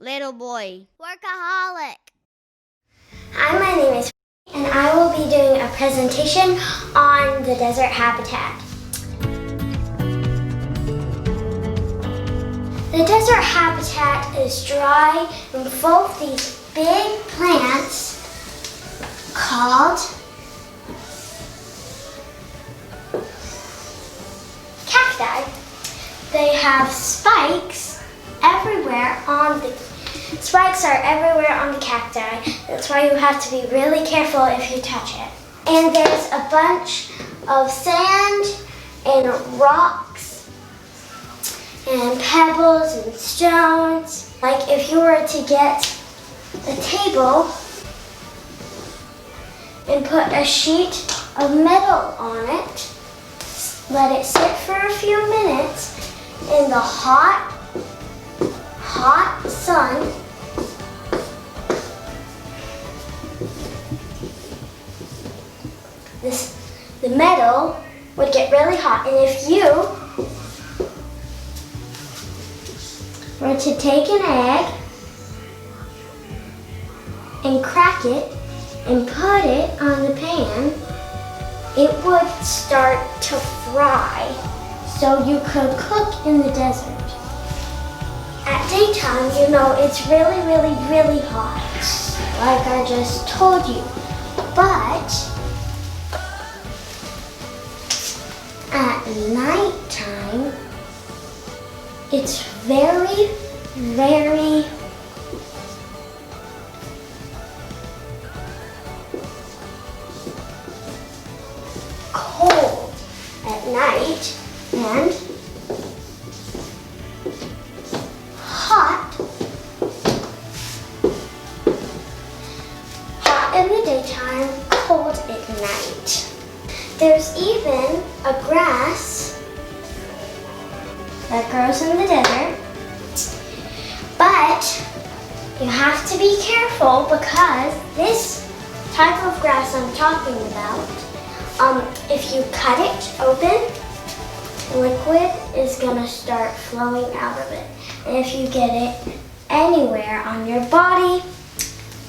little boy. Workaholic. Hi, my name is and I will be doing a presentation on the desert habitat. The desert habitat is dry and full of these big plants called cacti. They have spikes everywhere on the spikes are everywhere on the cacti. That's why you have to be really careful if you touch it. And there's a bunch of sand and rocks and pebbles and stones. Like if you were to get a table and put a sheet of metal on it, let it sit for a few minutes in the hot sun, the metal would get really hot, and if you were to take an egg and crack it and put it on the pan, it would start to fry, so you could cook in the desert. At daytime, you know, it's really, really, really hot, like I just told you. But at nighttime, it's very, very cold at night and hot in the daytime, cold at night. There's even a grass that grows in the desert, but you have to be careful because this type of grass I'm talking about, if you cut it open, liquid is gonna start flowing out of it. And if you get it anywhere on your body,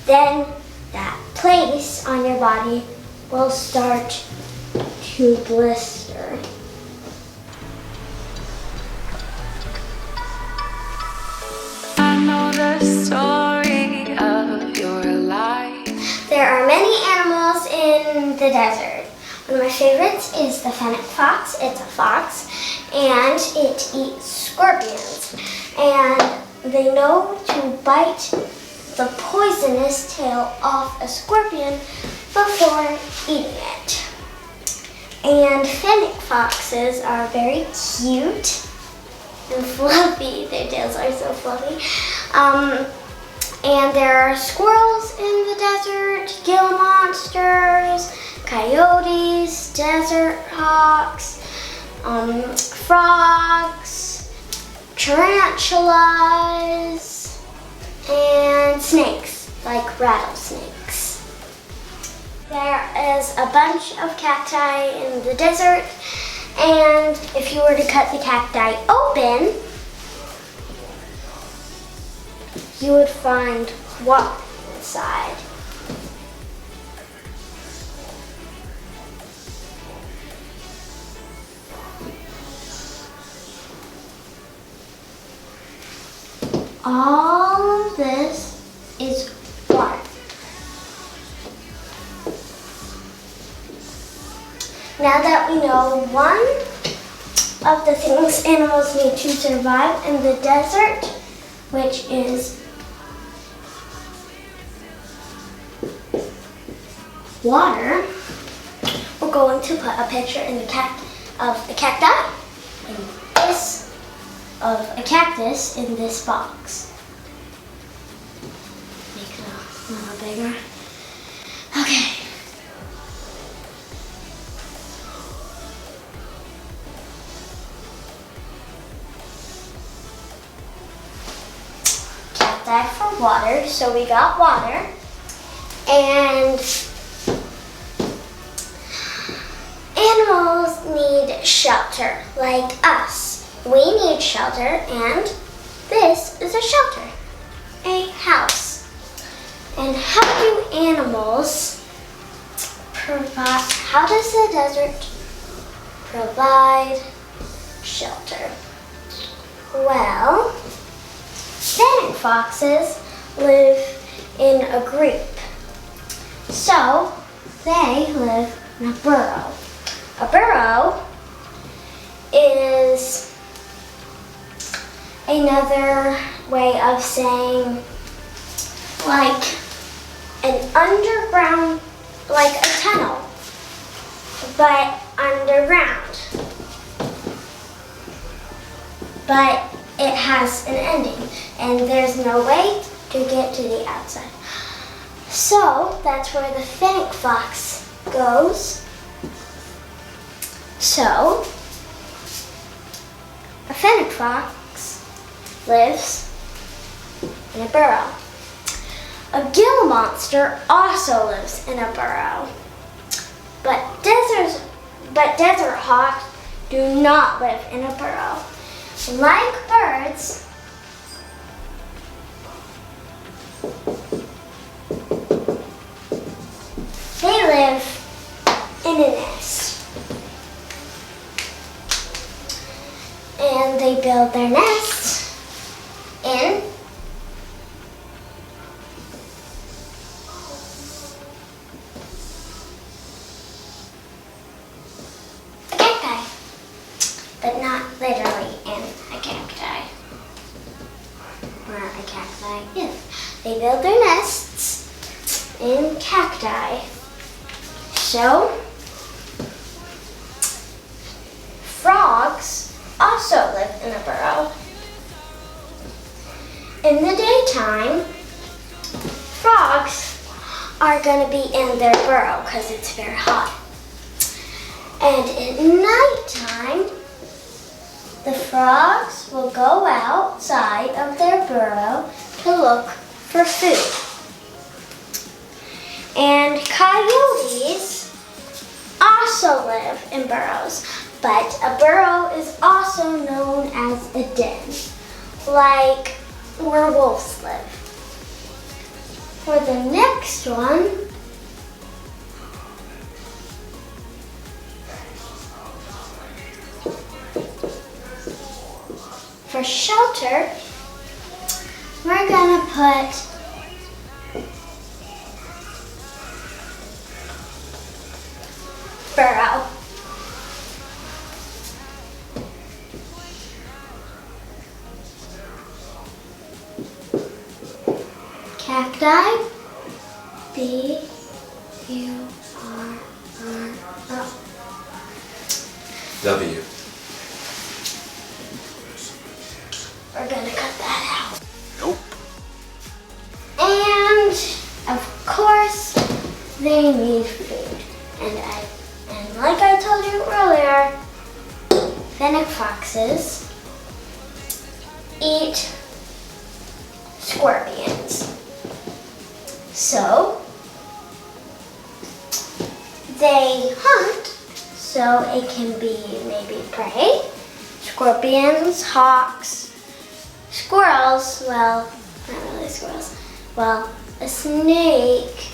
then that place on your body will start to blister. I know the story of your life. There are many animals in the desert. One of my favorites is the fennec fox. It's a fox and it eats scorpions. And they know to bite the poisonous tail off a scorpion before eating it. And fennec foxes are very cute and fluffy. Their tails are so fluffy. And there are squirrels in the desert, Gila monsters, coyotes, desert hawks, frogs, tarantulas, and snakes, like rattlesnakes. There is a bunch of cacti in the desert, and if you were to cut the cacti open, you would find water inside. All of this is water. Now that we know one of the things animals need to survive in the desert, which is water, we're going to put a picture in the of the cacti and this of a cactus in this box. Make it a little bigger. Okay. Cacti for water, so we got water. And animals need shelter, like us. We need shelter, and this is a shelter. And how does the desert provide shelter? Well, fennec foxes live in a group. So they live in a burrow. A burrow is another way of saying like an underground, like a tunnel, but underground. But it has an ending, and there's no way to get to the outside. So that's where the fennec fox goes. So a fennec fox lives in a burrow. A Gila monster also lives in a burrow. But desert hawks do not live in a burrow. Like birds, they live in a nest. And they build their nests in a cacti, but not literally in a cacti. Where a cacti is. They build their nests in cacti. So, frogs also live in a burrow. In the daytime, frogs are going to be in their burrow because it's very hot. And at nighttime, the frogs will go outside of their burrow to look for food. And coyotes also live in burrows, but a burrow is also known as a den, like where wolves live. For the next one, for shelter, we're gonna put burrow. Cacti, B-U-R-R-O. W. We're gonna cut that out. Nope. And of course, they need food. And like I told you earlier, fennec foxes eat scorpions. So they hunt, so it can be maybe prey, scorpions, hawks, squirrels, well, not really squirrels. Well, a snake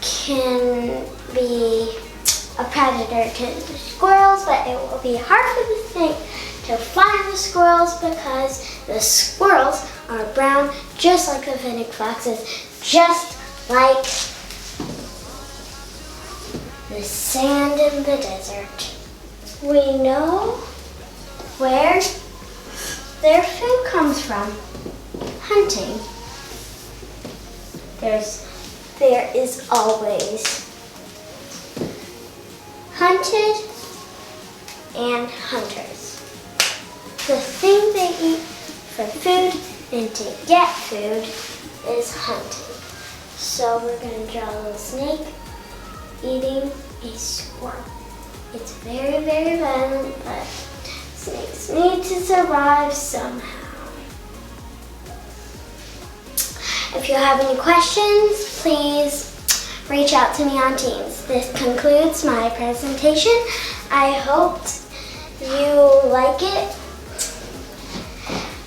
can be a predator to the squirrels, but it will be hard for the snake to find the squirrels because the squirrels are brown, just like the fennec foxes, just like the sand in the desert. We know where their food comes from. Hunting. There is always hunted and hunters. The thing they eat for food and to get food is hunting. So we're going to draw a little snake eating a squirrel. It's very, very violent, but snakes need to survive somehow. If you have any questions, please reach out to me on Teams. This concludes my presentation. I hope you like it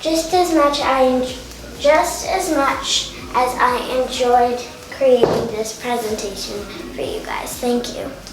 just as much as I enjoyed creating this presentation for you guys. Thank you.